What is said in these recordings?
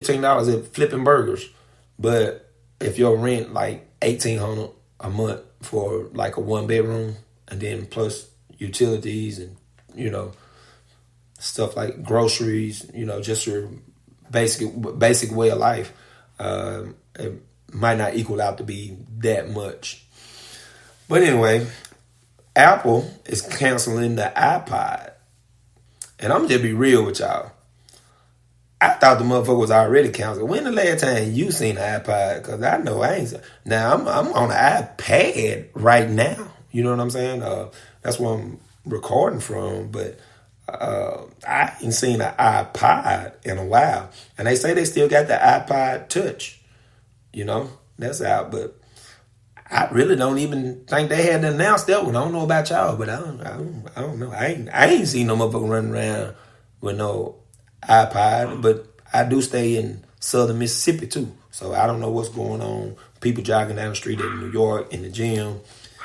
$15 at flipping burgers. But if your rent like $1,800 a month for like a 1 bedroom, and then plus utilities and stuff like groceries, just your basic way of life, it might not equal out to be that much. But anyway, Apple is canceling the iPod. And I'm just be real with y'all. I thought the motherfucker was already canceled. When the last time you seen an iPod? Because I know I ain't. Now, I'm on an iPad right now. You know what I'm saying? That's where I'm recording from. But I ain't seen an iPod in a while. And they say they still got the iPod Touch. That's out. But I really don't even think they had announced that one. I don't know about y'all, but I don't know. I ain't seen no motherfucker running around with no iPod, but I do stay in southern Mississippi too. So I don't know what's going on. People jogging down the street in New York, in the gym.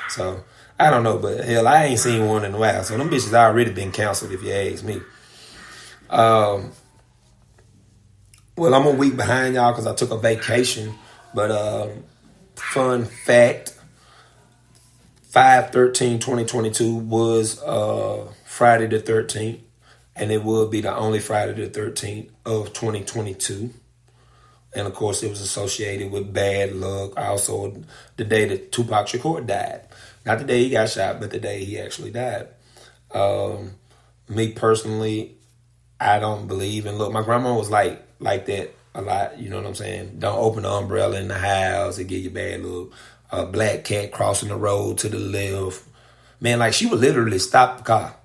So I don't know, but hell, I ain't seen one in a while. So them bitches already been canceled if you ask me. Well, I'm a week behind y'all because I took a vacation. But fun fact, 5/13/2022 was Friday the 13th. And it would be the only Friday the 13th of 2022. And of course, it was associated with bad luck. Also, the day that Tupac Shakur died. Not the day he got shot, but the day he actually died. Me personally, I don't believe in luck. My grandma was like that a lot. You know what I'm saying? Don't open the umbrella in the house. It give you bad luck. A black cat crossing the road to the left. Man, like she would literally stop the car.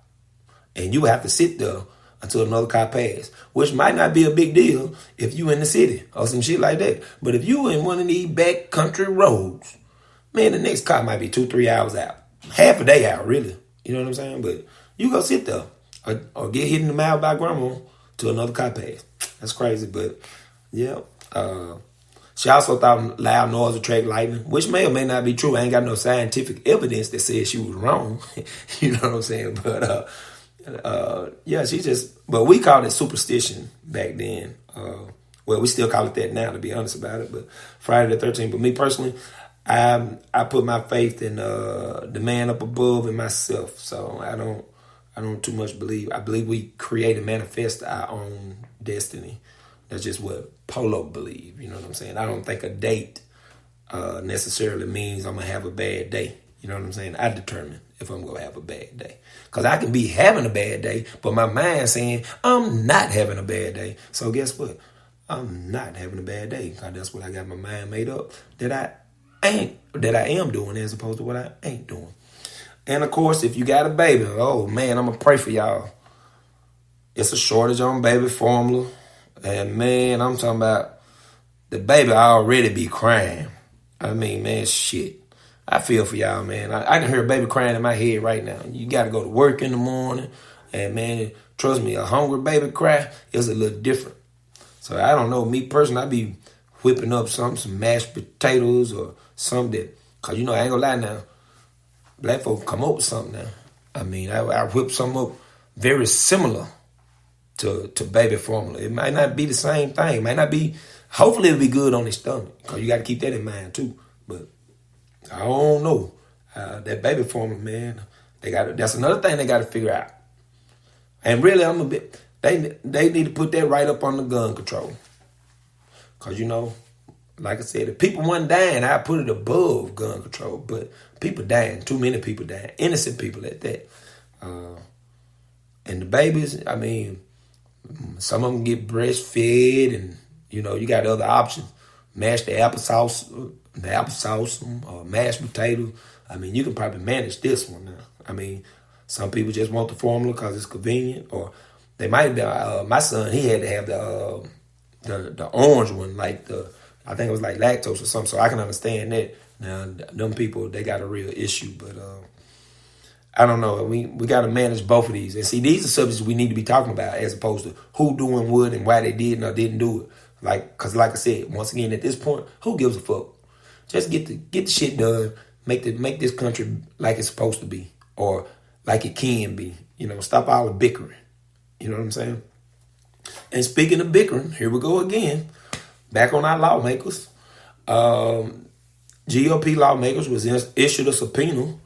And you have to sit there until another car passes, which might not be a big deal if you in the city or some shit like that. But if you in one of these back country roads, man, the next car might be 2-3 hours out. Half a day out, really. You know what I'm saying? But you go sit there or get hit in the mouth by grandma till another car passes. That's crazy, but yeah. She also thought loud noise attract lightning, which may or may not be true. I ain't got no scientific evidence that says she was wrong. You know what I'm saying? But yeah, but we called it superstition back then. Well, we still call it that now, to be honest about it. But Friday the 13th. But me personally, I put my faith in the man up above and myself. So I don't too much believe. I believe we create and manifest our own destiny. That's just what Polo believe. You know what I'm saying? I don't think a date necessarily means I'm gonna have a bad day. You know what I'm saying? I determine if I'm going to have a bad day. Because I can be having a bad day, but my mind saying I'm not having a bad day. So guess what? I'm not having a bad day. Because that's what I got my mind made up that I am doing as opposed to what I ain't doing. And of course, if you got a baby, oh man, I'm going to pray for y'all. It's a shortage on baby formula. And man, I'm talking about the baby already be crying. I mean, man, shit. I feel for y'all, man. I can hear a baby crying in my head right now. You got to go to work in the morning. And, man, trust me, a hungry baby cry is a little different. So, I don't know. Me personally, I be whipping up some mashed potatoes or something. Because, I ain't going to lie now. Black folk come up with something now. I mean, I whip something up very similar to baby formula. It might not be the same thing. It might not be. Hopefully, it'll be good on his stomach. Because you got to keep that in mind, too. But I don't know. That baby formula, man, that's another thing they got to figure out. And really, they need to put that right up on the gun control. Because, like I said, if people wasn't dying, I'd put it above gun control. But people dying, too many people dying, innocent people at that. And the babies, I mean, some of them get breastfed and, you got other options. Mash the applesauce, or mashed potato. I mean, you can probably manage this one now. I mean, some people just want the formula because it's convenient, or they might be. My son, he had to have the orange one, I think it was like lactose or something. So I can understand that. Now, them people, they got a real issue, but I don't know. We got to manage both of these, and see, these are subjects we need to be talking about as opposed to who doing what and why they did or didn't do it. Because like I said, once again, at this point, who gives a fuck? Just get the shit done. Make this country like it's supposed to be, or like it can be. Stop all the bickering. You know what I'm saying? And speaking of bickering, here we go again. back on our lawmakers. GOP lawmakers was issued a subpoena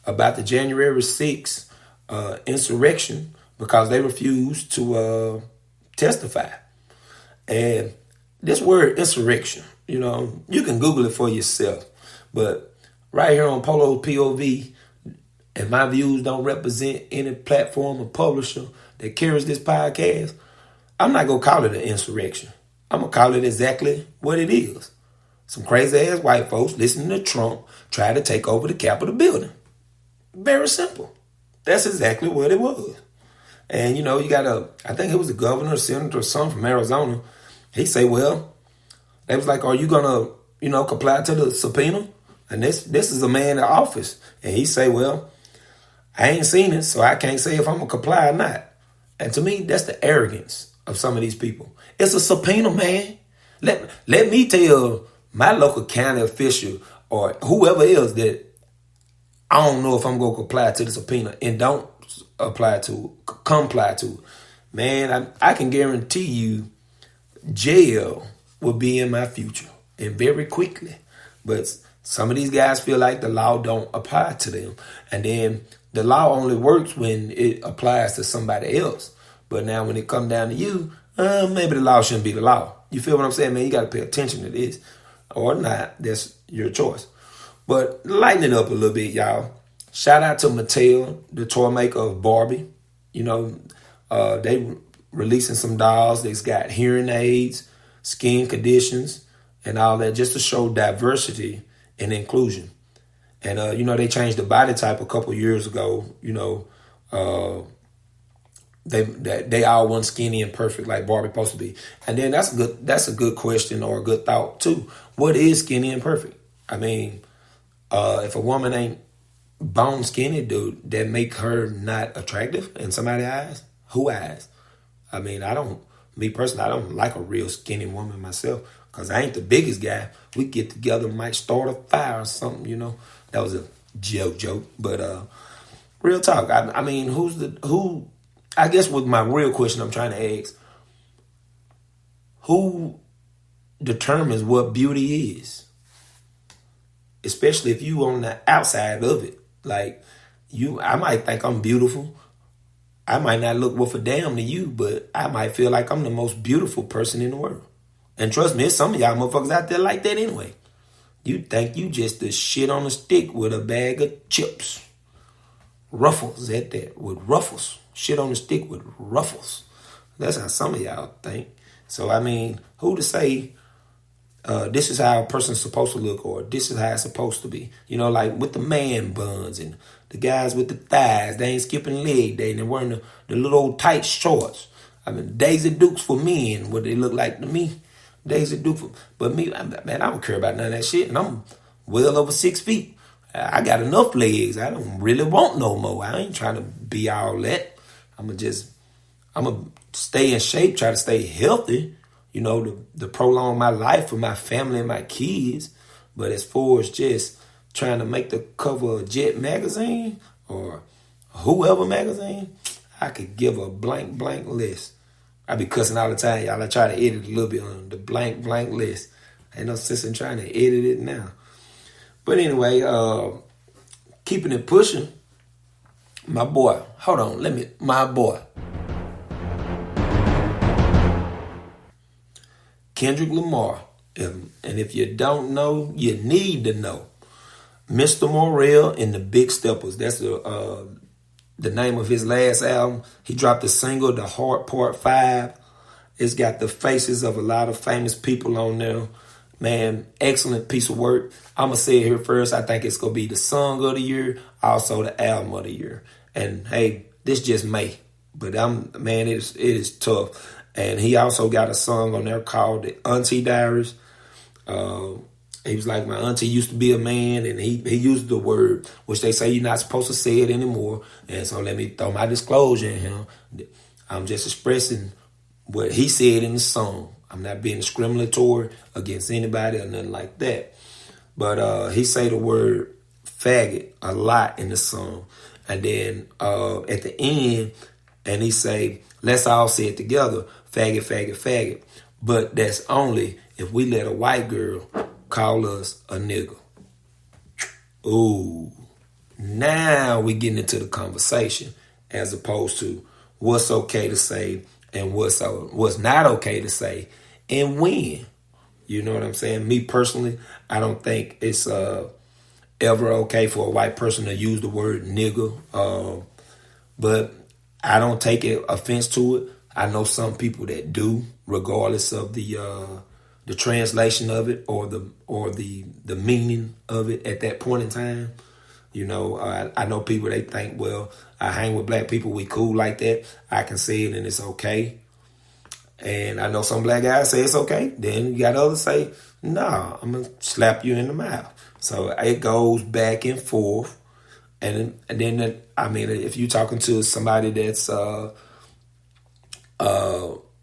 about the January 6th insurrection because they refused to testify. And this word insurrection, you can Google it for yourself. But right here on Polo POV, and my views don't represent any platform or publisher that carries this podcast, I'm not going to call it an insurrection. I'm going to call it exactly what it is. Some crazy-ass white folks listening to Trump try to take over the Capitol building. Very simple. That's exactly what it was. And, you got I think it was the governor, senator, or something from Arizona. He say, well, they was like, are you going to, comply to the subpoena? And this is a man in office. And he say, well, I ain't seen it, so I can't say if I'm going to comply or not. And to me, that's the arrogance of some of these people. It's a subpoena, man. Let me tell my local county official or whoever else that I don't know if I'm going to comply to the subpoena and don't comply to it. Man, I can guarantee you jail will be in my future, and very quickly. But some of these guys feel like the law don't apply to them. And then the law only works when it applies to somebody else. But now when it comes down to you, maybe the law shouldn't be the law. You feel what I'm saying, man? You got to pay attention to this or not. That's your choice. But lighten it up a little bit, y'all. Shout out to Mattel, the toy maker of Barbie. They releasing some dolls that's got hearing aids, skin conditions, and all that, just to show diversity and inclusion. And, they changed the body type a couple years ago. They all want skinny and perfect like Barbie supposed to be. And then that's a good question or a good thought too. What is skinny and perfect? I mean, if a woman ain't bone skinny, dude, that make her not attractive in somebody's eyes? Who eyes? I mean, I don't like a real skinny woman myself because I ain't the biggest guy. We get together and might start a fire or something, That was a joke. But real talk, I mean, who, I guess with my real question I'm trying to ask, who determines what beauty is? Especially if you on the outside of it. Like, I might think I'm beautiful. I might not look worth a damn to you, but I might feel like I'm the most beautiful person in the world. And trust me, there's some of y'all motherfuckers out there like that anyway. You think you just the shit on a stick with a bag of chips. Ruffles at that, with ruffles. Shit on the stick with ruffles. That's how some of y'all think. So, I mean, who to say this is how a person's supposed to look or this is how it's supposed to be? Like with the man buns and the guys with the thighs. They ain't skipping leg day and they're wearing the little old tight shorts. I mean, Daisy Dukes for men, what they look like to me. Daisy Duke for... But me, man, I don't care about none of that shit. And I'm well over 6 feet. I got enough legs. I don't really want no more. I ain't trying to be all that. I'm going to stay in shape, try to stay healthy, to prolong my life for my family and my kids. But as far as just trying to make the cover of Jet magazine or whoever magazine, I could give a blank list. I be cussing all the time, y'all. I try to edit a little bit on the blank list. Ain't no sense in trying to edit it now. But anyway, keeping it pushing, my boy, Kendrick Lamar. And if you don't know, you need to know. Mr. Morrell and the Big Steppers. That's the name of his last album. He dropped a single, The Heart Part 5. It's got the faces of a lot of famous people on there. Man, excellent piece of work. I'm going to say it here first. I think it's going to be the song of the year, also the album of the year. And hey, this just May. But it is tough. And he also got a song on there called The Auntie Diaries. He was like, my auntie used to be a man, and he used the word, which they say you're not supposed to say it anymore. And so let me throw my disclosure in him. I'm just expressing what he said in the song. I'm not being discriminatory against anybody or nothing like that. But he say the word faggot a lot in the song. And then at the end, and he say, let's all say it together, faggot, faggot, faggot. But that's only if we let a white girl call us a nigga. Ooh. Now we getting into the conversation as opposed to what's okay to say and what's not okay to say and when. You know what I'm saying? Me personally, I don't think it's ever okay for a white person to use the word nigga. But I don't take offense to it. I know some people that do, regardless of the translation of it or the meaning of it at that point in time. You know, I know people, they think, well, I hang with black people, we cool like that. I can say it and it's okay. And I know some black guys say it's okay. Then you got others say, nah, I'm going to slap you in the mouth. So it goes back and forth. And then, I mean, if you're talking to somebody that's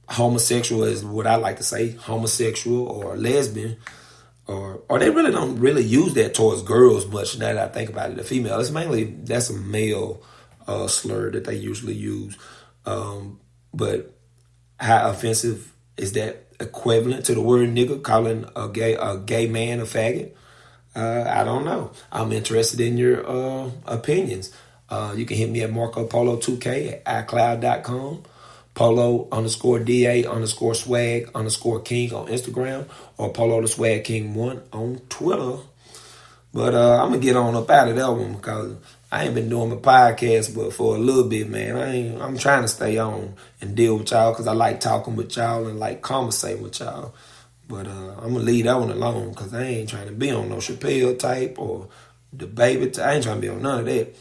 homosexual, is what I like to say, homosexual or lesbian, or they really don't really use that towards girls much now that I think about it. The female, that's a male slur that they usually use. But how offensive is that equivalent to the word nigga, calling a gay man a faggot? I don't know. I'm interested in your opinions. You can hit me at Marco Polo 2K at iCloud.com. Polo_DA_swag_king on Instagram, or Polo the Swag King 1 on Twitter. But I'm gonna get on up out of that one because I ain't been doing my podcast but for a little bit, man. I'm trying to stay on and deal with y'all because I like talking with y'all and like conversating with y'all. But I'm gonna leave that one alone because I ain't trying to be on no Chappelle type or the baby. I ain't trying to be on none of that.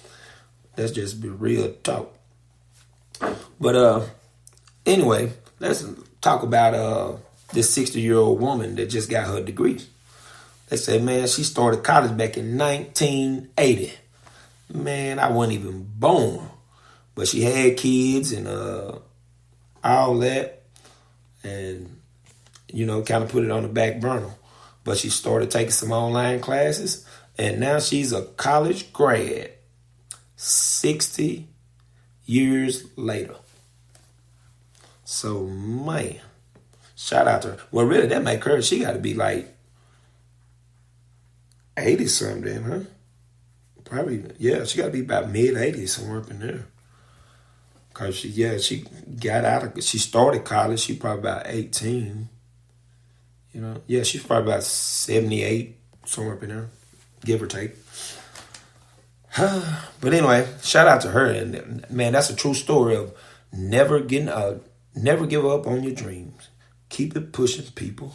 That's just be real talk. But anyway, let's talk about this 60-year-old woman that just got her degree. They say, man, she started college back in 1980. Man, I wasn't even born. But she had kids and all that. And, you know, kind of put it on the back burner. But she started taking some online classes. And now she's a college grad 60 years later. So, man, shout out to her. Well, really, that make her, she got to be like 80-something, huh? Probably, yeah, she got to be about mid-80s, somewhere up in there. Because she got she started college, she probably about 18. You know, yeah, she's probably about 78, somewhere up in there, give or take. But anyway, shout out to her. And man, that's a true story of never give up on your dreams. Keep it pushing, people.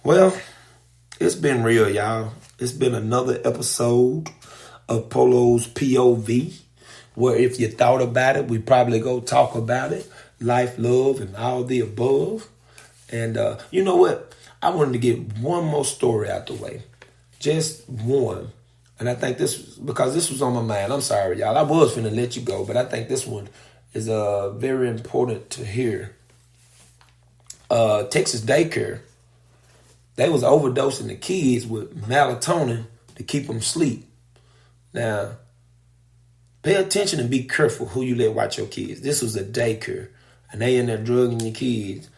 Well, it's been real, y'all. It's been another episode of Polo's POV, where if you thought about it, we probably go talk about it. Life, love, and all the above. And you know what? I wanted to get one more story out the way. Just one. And I think because this was on my mind. I'm sorry, y'all. I was finna let you go, but I think this one is very important to hear. Texas daycare. They was overdosing the kids with melatonin to keep them asleep. Now, pay attention and be careful who you let watch your kids. This was a daycare, and they in there drugging your kids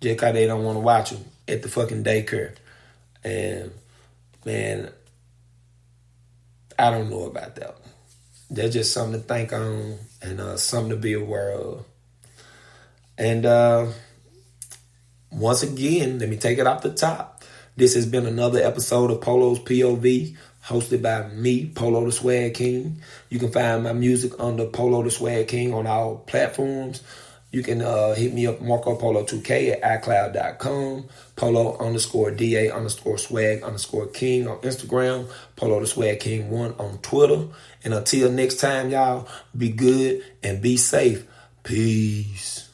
just because they don't want to watch them at the fucking daycare. And, man, I don't know about that one. That's just something to think on and something to be aware of. And once again, let me take it off the top. This has been another episode of Polo's POV, hosted by me, Polo the Swag King. You can find my music under Polo the Swag King on all platforms. You can hit me up, Marco Polo 2K at iCloud.com, Polo_DA_swag_king on Instagram, Polo the Swag King 1 on Twitter. And until next time, y'all, be good and be safe. Peace.